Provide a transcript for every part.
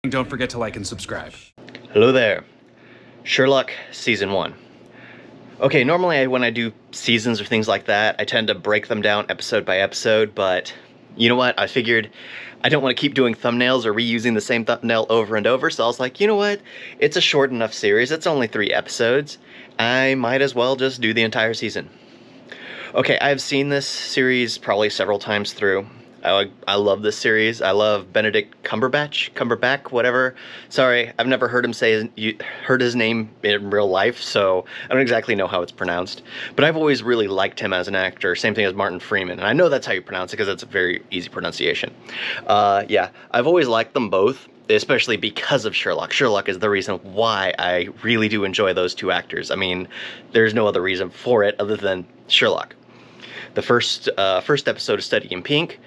Don't forget to like and subscribe. Hello there. Sherlock Season 1. Okay, normally when I do seasons or things like that, I tend to break them down episode by episode, but you know what? I figured I don't want to keep doing thumbnails or reusing the same thumbnail over and over, so I was like, you know what? It's a short enough series, it's only 3 episodes. I might as well just do the entire season. Okay, I've seen this series probably several times through. I love this series. I love Benedict Cumberbatch, whatever. Sorry, I've never heard his name in real life, so I don't exactly know how it's pronounced. But I've always really liked him as an actor. Same thing as Martin Freeman, and I know that's how you pronounce it because it's a very easy pronunciation. Yeah, I've always liked them both, especially because of Sherlock. Sherlock is the reason why I really do enjoy those two actors. I mean, there's no other reason for it other than Sherlock. The first episode of Study in Pink,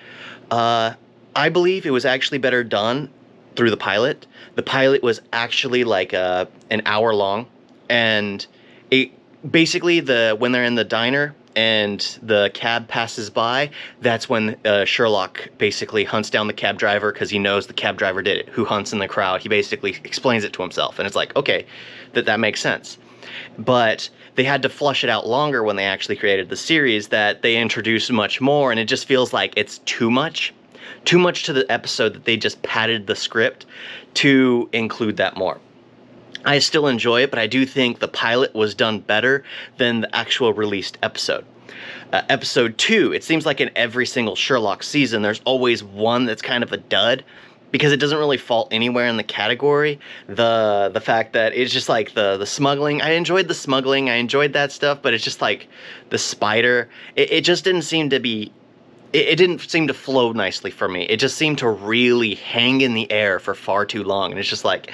I believe it was actually better done through the pilot. The pilot was actually like an hour long, and it basically when they're in the diner and the cab passes by, that's when Sherlock basically hunts down the cab driver because he knows the cab driver did it. Who hunts in the crowd? He basically explains it to himself, and it's like, okay, that makes sense. But they had to flush it out longer when they actually created the series, that they introduced much more, and it just feels like it's too much to the episode, that they just padded the script to include that more. I still enjoy it, but I do think the pilot was done better than the actual released episode. Episode 2, it seems like in every single Sherlock season, there's always one that's kind of a dud, because it doesn't really fall anywhere in the category. The fact that it's just like the smuggling. I enjoyed the smuggling. I enjoyed that stuff, but it's just like the spider. It just didn't seem to be... It didn't seem to flow nicely for me. It just seemed to really hang in the air for far too long. And it's just like,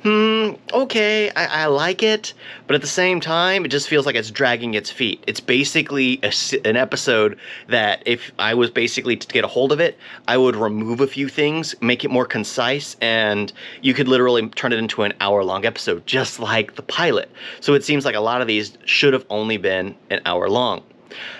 okay, I like it. But at the same time, it just feels like it's dragging its feet. It's basically an episode that if I was basically to get a hold of it, I would remove a few things, make it more concise, and you could literally turn it into an hour-long episode, just like the pilot. So it seems like a lot of these should have only been an hour long.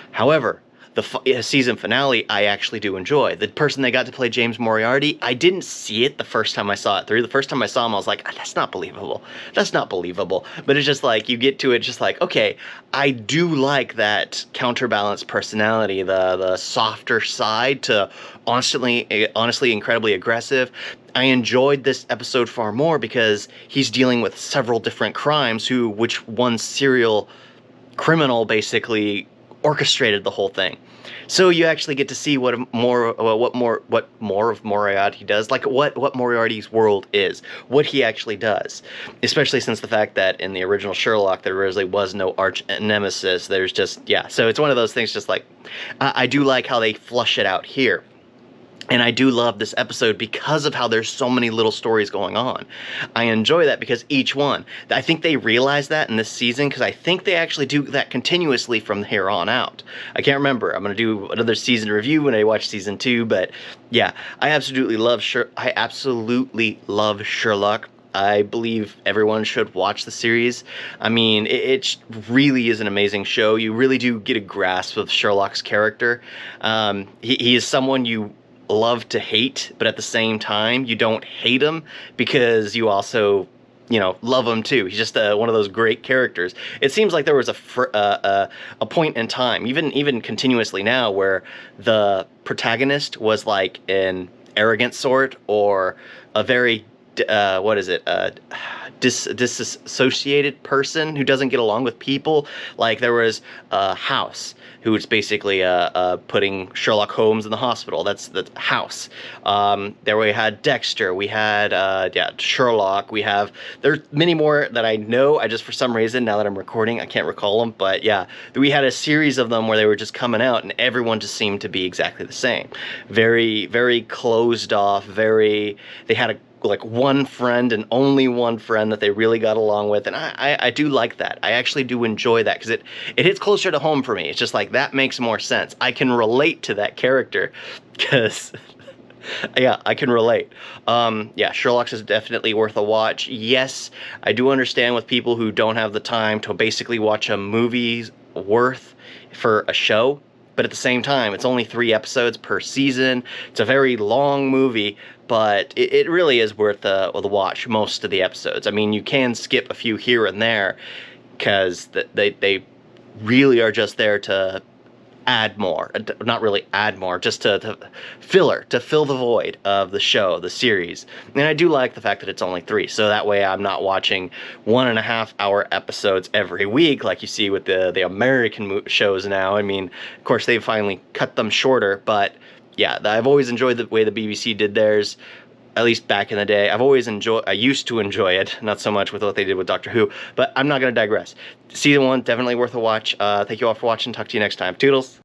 However, the season finale, I actually do enjoy. The person they got to play James Moriarty, I didn't see it the first time I saw it through. The first time I saw him, I was like, that's not believable. That's not believable. But it's just like, you get to it just like, okay, I do like that counterbalance personality, the softer side to honestly incredibly aggressive. I enjoyed this episode far more because he's dealing with several different crimes, which one serial criminal basically orchestrated the whole thing. So you actually get to see what more of Moriarty does, like what Moriarty's world is, what he actually does. Especially since the fact that in the original Sherlock there really was no arch nemesis. There's just, yeah. So it's one of those things. Just like I do like how they flush it out here. And I do love this episode because of how there's so many little stories going on. I enjoy that because each one, I think they realize that in this season, because I think they actually do that continuously from here on out. I can't remember. I'm going to do another season review when I watch season 2, but yeah, I absolutely love Sherlock. I believe everyone should watch the series. I mean, it really is an amazing show. You really do get a grasp of Sherlock's character. He is someone you love to hate, but at the same time you don't hate him because you also, love him too. He's just one of those great characters. It seems like there was a point in time, even continuously now, where the protagonist was like an arrogant sort, or a very disassociated person who doesn't get along with people. Like there was House, who was basically putting Sherlock Holmes in the hospital. That's House. There we had Dexter. We had Sherlock. There's many more that I know. I just, for some reason, now that I'm recording, I can't recall them. But yeah, we had a series of them where they were just coming out, and everyone just seemed to be exactly the same. Very, very closed off. They had like one friend and only one friend that they really got along with, and I do like that. I actually do enjoy that because it hits closer to home for me. It's just like, that makes more sense. I can relate to that character because yeah, I can relate. Yeah, Sherlock's is definitely worth a watch. Yes, I do understand with people who don't have the time to basically watch a movie's worth for a show. but at the same time, it's only 3 episodes per season. It's a very long movie, but it really is worth the watch, most of the episodes. I mean, you can skip a few here and there, because they really are just there to add more. Not really add more, just to fill the void of the show, the series. And I do like the fact that it's only 3, so that way I'm not watching 1.5-hour episodes every week like you see with the American shows now. I mean, of course, they've finally cut them shorter, but yeah, I've always enjoyed the way the BBC did theirs, at least back in the day. I used to enjoy it, not so much with what they did with Doctor Who, but I'm not going to digress. Season 1, definitely worth a watch. Thank you all for watching. Talk to you next time. Toodles!